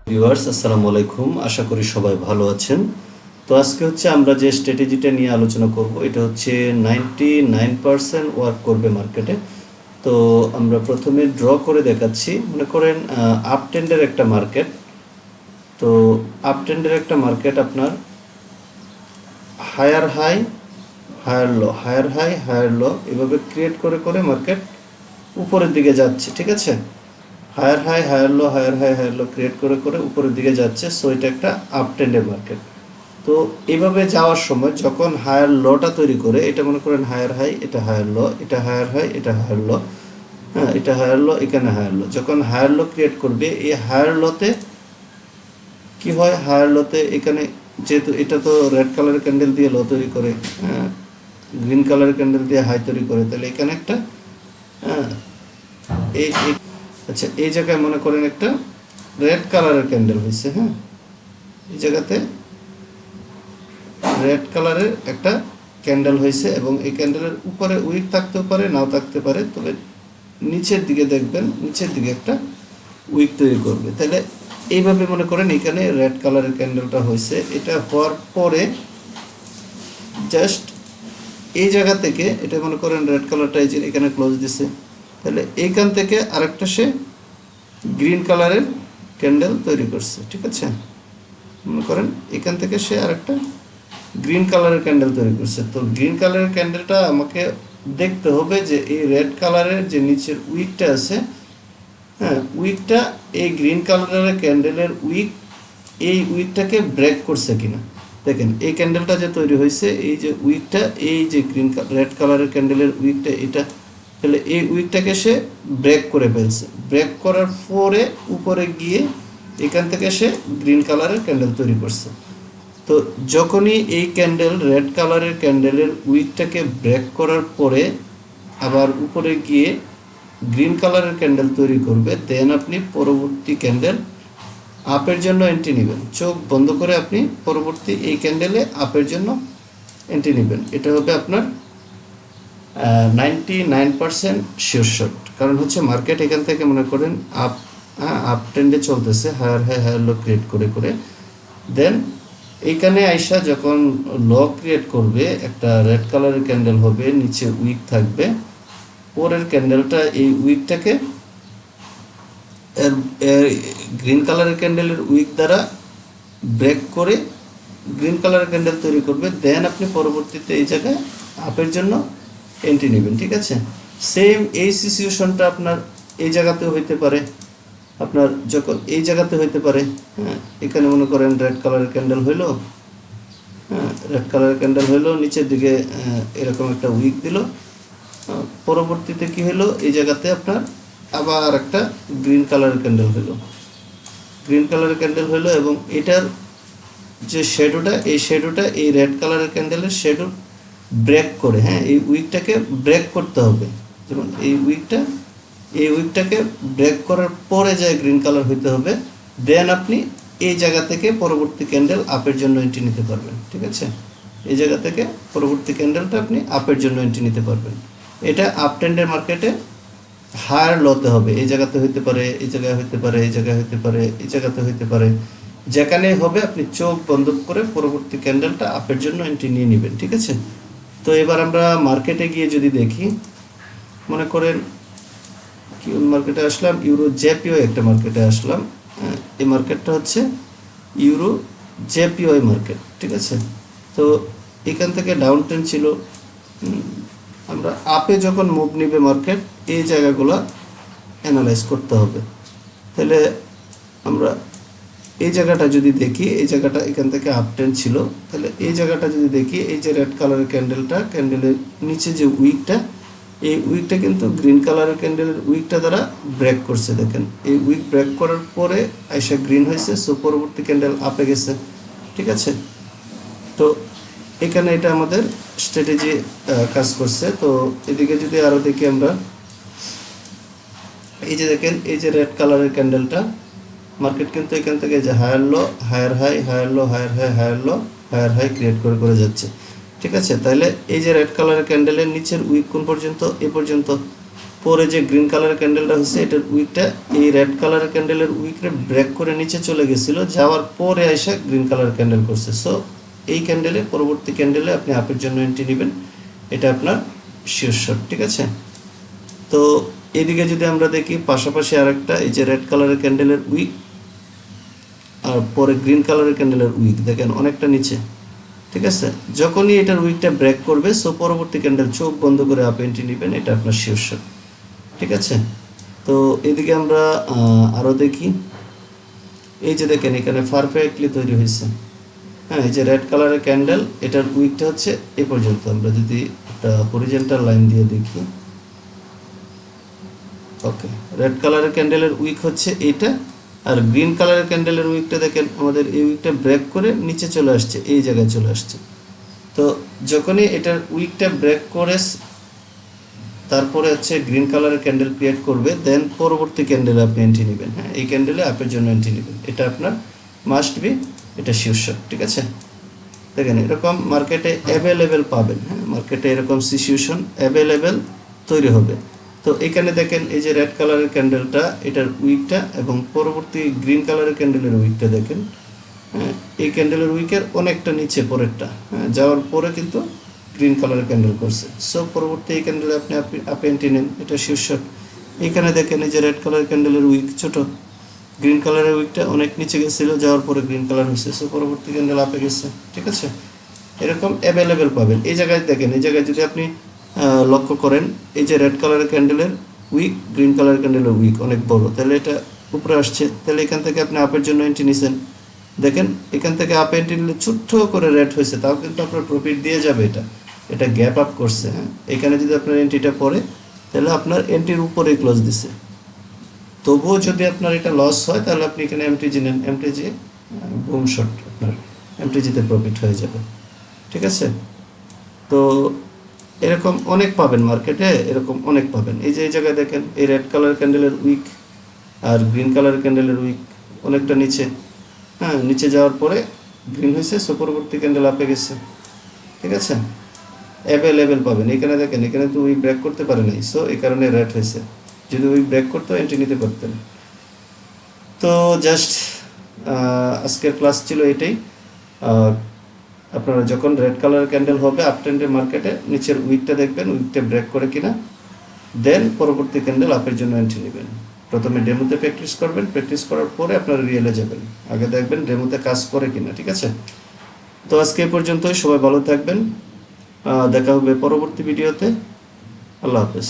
Viewers, আসসালামু আলাইকুম। আশা করি সবাই ভালো আছেন। তো আজকে হচ্ছে আমরা যে স্ট্র্যাটেজিটা নিয়ে আলোচনা করব, এটা হচ্ছে 99% ওয়ার্ক করবে মার্কেটে। তো আমরা প্রথমে ড্র করে দেখাচ্ছি। মনে করেন আপ ট্রেন্ডের একটা মার্কেট। তো আপ ট্রেন্ডের একটা মার্কেট আপনার higher high higher low, higher high higher low এভাবে ক্রিয়েট করে করে মার্কেট উপরের দিকে যাচ্ছে, ঠিক আছে। Higher high higher low, higher high higher low create করে করে উপরের দিকে যাচ্ছে। সো এটা একটা আপ ট্রেন্ডের মার্কেট। তো এইভাবে যাওয়ার সময় যখন হায়ার লোটা তৈরি করে, এটা মনে করেন হায়ার হাই, এটা হায়ার লো, এটা হায়ার হাই, এটা হায়ার লো, হ্যাঁ এটা হায়ার লো, এখানে হায়ার লো। যখন হায়ার লো ক্রিয়েট করবে, এই হায়ার লোতে কি হয়, হায়ার লোতে এখানে যেহেতু এটা তো রেড কালারের ক্যান্ডেল দিয়ে লো তৈরি করে, হ্যাঁ গ্রিন কালারের ক্যান্ডেল দিয়ে হাই তৈরি করে, তাহলে এখানে একটা হ্যাঁ এই আচ্ছা এই জায়গায় মনে করেন একটা রেড কালারের ক্যান্ডেল হয়েছে, হ্যাঁ এই জায়গাতে রেড কালারের একটা ক্যান্ডেল হয়েছে এবং এই ক্যান্ডেলের উপরে উইক থাকতেও পারে, নাও থাকতে পারে, তবে নিচের দিকে দেখবেন নিচের দিকে একটা উইক তৈরি করবে। তাহলে এইভাবে মনে করেন এখানে রেড কালারের ক্যান্ডেলটা হয়েছে। এটা হওয়ার পরে জাস্ট এই জায়গা থেকে এটা মনে করেন রেড কালারটা এই যে এখানে ক্লোজ দিছে, তাহলে এইখান থেকে আরেকটা সে গ্রিন কালারের ক্যান্ডেল তৈরি করছে, ঠিক আছে। মনে করেন এখান থেকে সে আরেকটা গ্রিন কালারের ক্যান্ডেল তৈরি করছে। তো গ্রিন কালারের ক্যান্ডেলটা আমাকে দেখতে হবে যে এই রেড কালারের যে নিচের উইকটা আছে, হ্যাঁ উইকটা এই গ্রিন কালারের ক্যান্ডেলের উইক এই উইকটাকে ব্রেক করছে কিনা। দেখেন এই ক্যান্ডেলটা যে তৈরি হয়েছে, এই যে উইকটা, এই যে রেড কালারের ক্যান্ডেলের উইকটা এটা, তাহলে এই উইকটাকে সে ব্রেক করে ফেলছে। ব্রেক করার পরে উপরে গিয়ে এখান থেকে সে গ্রিন কালারের ক্যান্ডেল তৈরি করছে। তো যখনই এই ক্যান্ডেল রেড কালারের ক্যান্ডেলের উইকটাকে ব্রেক করার পরে আবার উপরে গিয়ে গ্রিন কালারের ক্যান্ডেল তৈরি করবে, দেন আপনি পরবর্তী ক্যান্ডেল আপের জন্য এন্ট্রি নেবেন। চোখ বন্ধ করে আপনি পরবর্তী এই ক্যান্ডেলে আপের জন্য এন্ট্রি নেবেন। এটা হবে আপনার 99% শিওর শট। কারণ হচ্ছে মার্কেট এখান থেকে মনে করেন আপ ট্রেন্ডে চলতেছে, higher high higher low create করে করে, দেন এইখানে আইসা যখন লো ক্রিয়েট করবে, একটা রেড কালারের ক্যান্ডেল হবে, নিচে উইক থাকবে, পরের ক্যান্ডেলটা এই উইকটাকে গ্রিন কালারের ক্যান্ডেলের উইক দ্বারা ব্রেক করে গ্রিন কালারের ক্যান্ডেল তৈরি করবে, দেন আপনি পরবর্তীতে এই জায়গায় আপের জন্য এন্ট্রি নেবেন, ঠিক আছে। সেম এই সিচুয়েশনটা আপনার এই জায়গাতেও হইতে পারে, আপনার যখন এই জায়গাতে হইতে পারে, হ্যাঁ এখানে মনে করেন রেড কালারের ক্যান্ডেল হইলো, হ্যাঁ রেড কালারের ক্যান্ডেল হইলো, নিচের দিকে এরকম একটা উইক দিল, পরবর্তীতে কি হলো, এই জায়গাতে আপনার আবার একটা গ্রিন কালারের ক্যান্ডেল হইলো, গ্রিন কালারের ক্যান্ডেল হইলো এবং এটার যে শ্যাডোটা, এই শ্যাডোটা এই রেড কালারের ক্যান্ডেলের শ্যাডো ব্রেক করে, হ্যাঁ এই উইকটাকে ব্রেক করতে হবে। যেমন এই উইকটাকে ব্রেক করার পরে যায় গ্রিন কালার হইতে হবে, দেন আপনি এই জায়গা থেকে পরবর্তী ক্যান্ডেল আপের জন্য এন্ট্রি নিতে পারবেন, ঠিক আছে। এই জায়গা থেকে পরবর্তী ক্যান্ডেলটা আপনি আপের জন্য এন্ট্রি নিতে পারবেন। এটা আপ ট্রেন্ডের মার্কেটে হায়ার লোতে হবে, এই জায়গাতে হইতে পারে, এই জায়গায় হইতে পারে, এই জায়গায় হইতে পারে, এই জায়গাতে হইতে পারে, যেখানে হবে আপনি চোখ বন্ধ করে পরবর্তী ক্যান্ডেলটা আপের জন্য এন্ট্রি নিয়ে নেবেন, ঠিক আছে। তো এবার আমরা মার্কেটে গিয়ে যদি দেখি, মনে করেন কি মার্কেটে আসলাম, ইউরো জেপিও একটা মার্কেটে আসলাম, এই মার্কেটটা হচ্ছে ইউরো জেপিও মার্কেট, ঠিক আছে। তো এখান থেকে ডাউন ট্রেন্ড ছিল, আমরা আপে যখন মুভ নিবে মার্কেট, এই জায়গাগুলো অ্যানালাইজ করতে হবে। তাহলে আমরা এই জায়গাটা যদি দেখি, এই জায়গাটা এখান থেকে আপ ট্রেন্ড ছিল, তাহলে এই জায়গাটা যদি দেখি, এই যে রেড কালারের ক্যান্ডেলটা, ক্যান্ডেলের নিচে যে উইকটা, এই উইকটা কিন্তু গ্রিন কালারের ক্যান্ডেলের উইকটা দ্বারা ব্রেক করছে। দেখেন এই উইক ব্রেক করার পরে আইসা গ্রিন হয়েছে, সো পরবর্তী ক্যান্ডেল আপে গেছে, ঠিক আছে। তো এখানে এটা আমাদের স্ট্র্যাটেজি কাজ করছে। তো এদিকে যদি আরও দেখি আমরা, এই যে দেখেন এই যে রেড কালারের ক্যান্ডেলটা, মার্কেট কিন্তু এখান থেকে যে higher low higher high higher low higher high higher low higher high create করে করে যাচ্ছে, ঠিক আছে। তাহলে এই যে রেড কালারের ক্যান্ডেলের নিচের উইক কোন পর্যন্ত, এ পর্যন্ত। পরে যে গ্রিন কালারের ক্যান্ডেলটা হচ্ছে এটার উইকটা এই রেড কালারের ক্যান্ডেলের উইকরে ব্রেক করে নিচে চলে গেছিল, যাওয়ার পরে আইসা গ্রিন কালার ক্যান্ডেল করছে। সো এই ক্যান্ডেলে পরবর্তী ক্যান্ডেলে আপনি আপের জন্য এন্ট্রি নেবেন, এটা আপনার শিওর শট, ঠিক আছে। তো এদিকে যদি আমরা দেখি পাশাপাশি আরেকটা এই যে রেড কালারের ক্যান্ডেলের উইক আর পরে গ্রিন কালারের ক্যান্ডেলের উইক দেখেন অনেকটা নিচে, ঠিক আছে। যখনই এটার উইকটা ব্রেক করবে সো পরবর্তী ক্যান্ডেল চোখ বন্ধ করে আপ এন্ট্রি নেবেন, এটা আপনার শিওর শট, ঠিক আছে। তো এদিকে আমরা আরও দেখি, এই যে দেখেন এখানে পারফেক্টলি তৈরি হয়েছে, হ্যাঁ। এই যে রেড কালারের ক্যান্ডেল এটার উইকটা হচ্ছে এ পর্যন্ত। আমরা যদি একটা হরিজেন্টাল লাইন দিয়ে দেখি, ওকে, রেড কালারের ক্যান্ডেলের উইক হচ্ছে এইটা, আর গ্রিন কালারের ক্যান্ডেলের উইকটা দেখেন আমাদের এই উইকটা ব্রেক করে নিচে চলে আসছে, এই জায়গায় চলে আসছে। তো যখনই এটার উইকটা ব্রেক করে তারপরে হচ্ছে গ্রিন কালারের ক্যান্ডেল ক্রিয়েট করবে, দেন পরবর্তী ক্যান্ডেলে আপনি এন্ট্রি নেবেন, হ্যাঁ। এই ক্যান্ডেলে আপের জন্য এন্ট্রি নেবেন, এটা আপনার মাস্ট বি, এটা শিওর শট, ঠিক আছে। দেখেন এরকম মার্কেটে অ্যাভেলেবেল পাবেন, হ্যাঁ। মার্কেটে এরকম সিচুয়েশন অ্যাভেলেবেল তৈরি হবে। তো এখানে দেখেন এই যে রেড কালারের ক্যান্ডেলটা এটার উইকটা এবং পরবর্তী গ্রিন কালারের ক্যান্ডেলের উইকটা দেখেন, হ্যাঁ। এই ক্যান্ডেলের উইকের অনেকটা নিচে পরেরটা, হ্যাঁ, যাওয়ার পরে কিন্তু গ্রিন কালারের ক্যান্ডেল করছে। সো পরবর্তী এই ক্যান্ডেলে আপনি আপে এন্ট্রি নেন, এটা শিওর শট। এখানে দেখেন এই যে রেড কালারের ক্যান্ডেলের উইক ছোট, গ্রিন কালারের উইকটা অনেক নিচে গেছিলো, যাওয়ার পরে গ্রিন কালার হয়েছে, সো পরবর্তী ক্যান্ডেল আপে গেছে, ঠিক আছে। এরকম অ্যাভেলেবেল পাবেন। এই জায়গায় দেখেন, এই জায়গায় যদি আপনি লক্ষ্য করেন এই যে রেড কালারের ক্যান্ডেলের উইক গ্রিন কালারের ক্যান্ডেলের উইক অনেক বড়, তাহলে এটা উপরে আসছে, তাহলে এখান থেকে আপনি আপের জন্য এন্ট্রি নিছেন। দেখেন এখান থেকে আপ এন্ট্রি নিলে ছোট্ট করে রেড হয়েছে, তাও কিন্তু আপনার প্রফিট দিয়ে যাবে, এটা এটা গ্যাপ আপ করছে, হ্যাঁ। এখানে যদি আপনার এন্ট্রিটা পড়ে তাহলে আপনার এন্ট্রির উপরে ক্লোজ দিছে, তবুও যদি আপনার এটা লস হয় তাহলে আপনি এখানে এমটিজি নেন, এমটিজি বুম শট, আপনার এমটিজিতে প্রফিট হয়ে যাবে, ঠিক আছে। তো এরকম অনেক পাবেন মার্কেটে, এরকম অনেক পাবেন। এই যে এই জায়গায় দেখেন এই রেড কালার ক্যান্ডেলের উইক আর গ্রিন কালার ক্যান্ডেলের উইক অনেকটা নিচে, হ্যাঁ। নিচে যাওয়ার পরে গ্রিন হয়েছে, সো পরবর্তী ক্যান্ডেল আপে গেছে, ঠিক আছে। অ্যাভেলেবেল পাবেন। এখানে দেখেন এখানে তো উইক ব্রেক করতে পারে নাই, সো এই কারণে রেড হয়েছে, যদি উইক ব্রেক করতো এন্ট্রি নিতে পারতেন। তো জাস্ট আজকের ক্লাস ছিল এটাই। আপনারা যখন রেড কালার ক্যান্ডেল হবে আপ ট্রেন্ডের মার্কেটে নিচের উইকটা দেখবেন, উইকটা ব্রেক করে কিনা, দেন পরবর্তী ক্যান্ডেল আপের জন্য এন্ট্রি নেবেন। প্রথমে ডেমোতে প্র্যাকটিস করবেন, প্র্যাকটিস করার পরে আপনারা রিয়েলে যাবেন, আগে দেখবেন ডেমোতে কাজ করে কিনা, ঠিক আছে। তো আজকে এই পর্যন্তই, সবাই ভালো থাকবেন, দেখা হবে পরবর্তী ভিডিওতে। আল্লাহ হাফেজ।